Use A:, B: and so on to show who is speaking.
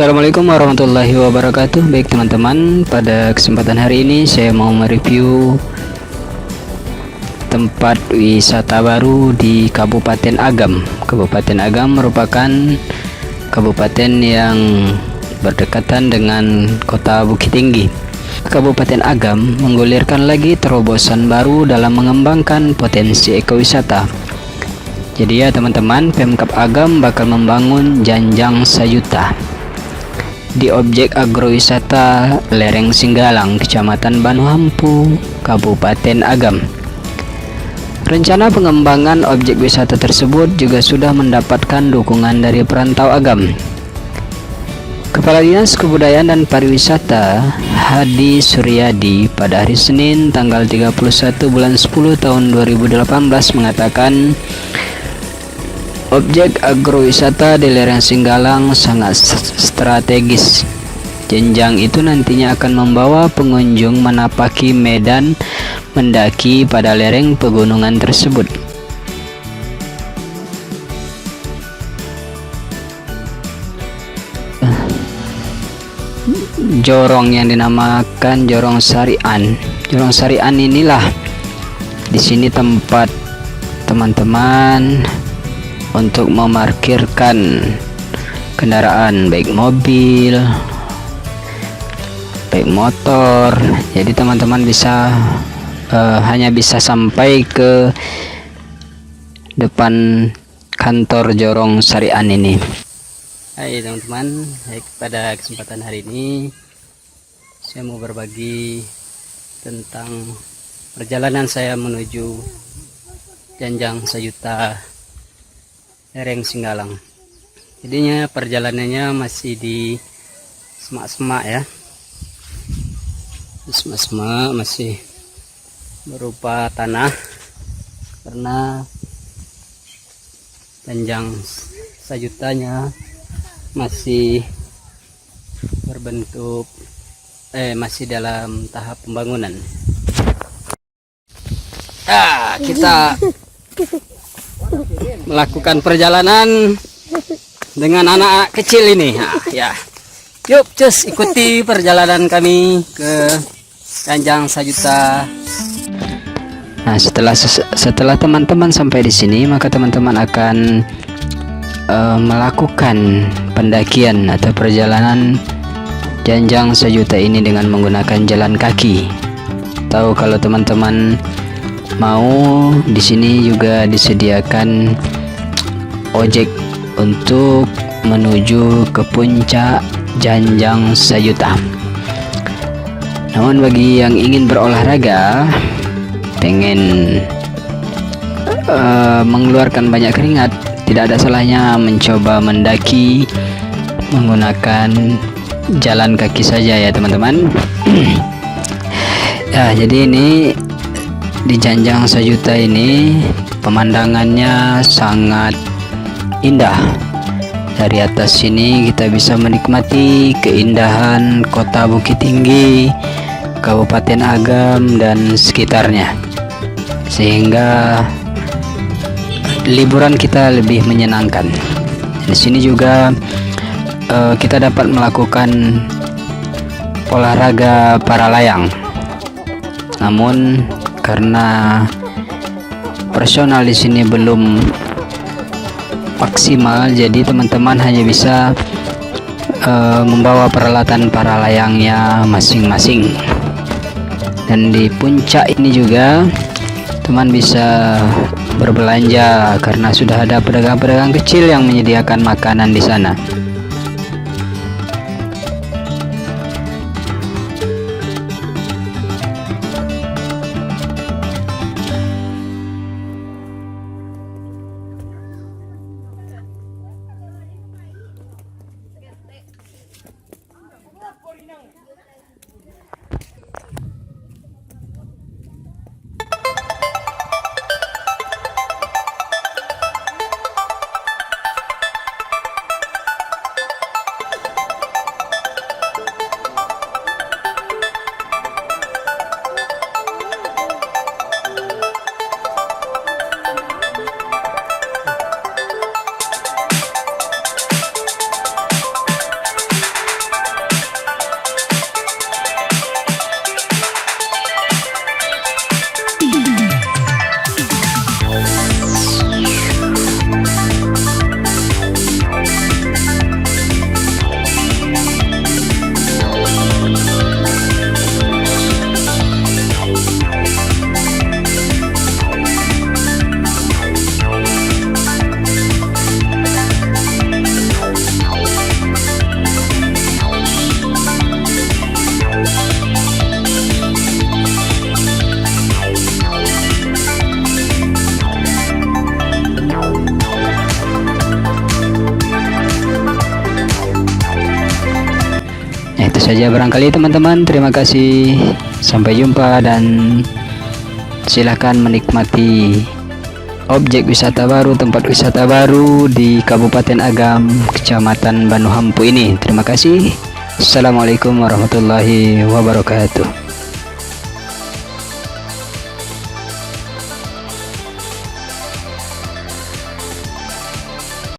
A: Assalamualaikum warahmatullahi wabarakatuh. Baik teman-teman, pada kesempatan hari ini saya mau mereview tempat wisata baru di Kabupaten Agam. Kabupaten Agam merupakan kabupaten yang berdekatan dengan kota Bukit Tinggi. Kabupaten Agam menggulirkan lagi terobosan baru dalam mengembangkan potensi ekowisata. Jadi ya teman-teman, Pemkab Agam bakal membangun Janjang Sayuta di objek agrowisata Lereng Singgalang, Kecamatan Banuhampu, Kabupaten Agam. Rencana pengembangan objek wisata tersebut juga sudah mendapatkan dukungan dari perantau Agam. Kepala Dinas Kebudayaan dan Pariwisata Hadi Suryadi pada hari Senin tanggal 31 bulan 10 tahun 2018 mengatakan objek agrowisata di Lereng Singgalang sangat strategis. Jenjang itu nantinya akan membawa pengunjung menapaki medan mendaki pada lereng pegunungan tersebut. Jorong yang dinamakan Jorong Sarian. Jorong Sarian inilah di sini tempat teman-teman untuk memarkirkan kendaraan, baik mobil, baik motor. Jadi teman-teman bisa hanya bisa sampai ke depan kantor Jorong Sarian ini. Hai teman-teman, pada kesempatan hari ini saya mau berbagi tentang perjalanan saya menuju Janjang Sayuta Lereng Singgalang. Jadinya perjalanannya masih di semak-semak ya, di semak-semak, masih berupa tanah karena Janjang Sayutanya masih berbentuk masih dalam tahap pembangunan. Kita melakukan perjalanan dengan anak-anak kecil ini. Ya, yuk cus ikuti perjalanan kami ke Janjang Sayuta. Nah, setelah teman-teman sampai di sini, maka teman-teman akan melakukan pendakian atau perjalanan Janjang Sayuta ini dengan menggunakan jalan kaki. Tahu kalau teman-teman mau, di sini juga disediakan ojek untuk menuju ke puncak Janjang Sayuta. Namun bagi yang ingin berolahraga, pengen mengeluarkan banyak keringat, tidak ada salahnya mencoba mendaki menggunakan jalan kaki saja ya teman-teman. Ya, jadi ini di Janjang Sayuta ini pemandangannya sangat indah. Dari atas sini kita bisa menikmati keindahan kota Bukit Tinggi, Kabupaten Agam dan sekitarnya, sehingga liburan kita lebih menyenangkan. Di sini juga kita dapat melakukan olahraga para layang. Namun karena personal di sini belum maksimal, jadi teman-teman hanya bisa membawa peralatan para layangnya masing-masing. Dan di puncak ini juga teman bisa berbelanja karena sudah ada pedagang-pedagang kecil yang menyediakan makanan di sana. Itu saja barangkali teman-teman. Terima kasih. Sampai jumpa dan silakan menikmati objek wisata baru, tempat wisata baru di Kabupaten Agam, Kecamatan Banu Hampu ini. Terima kasih. Assalamualaikum warahmatullahi wabarakatuh.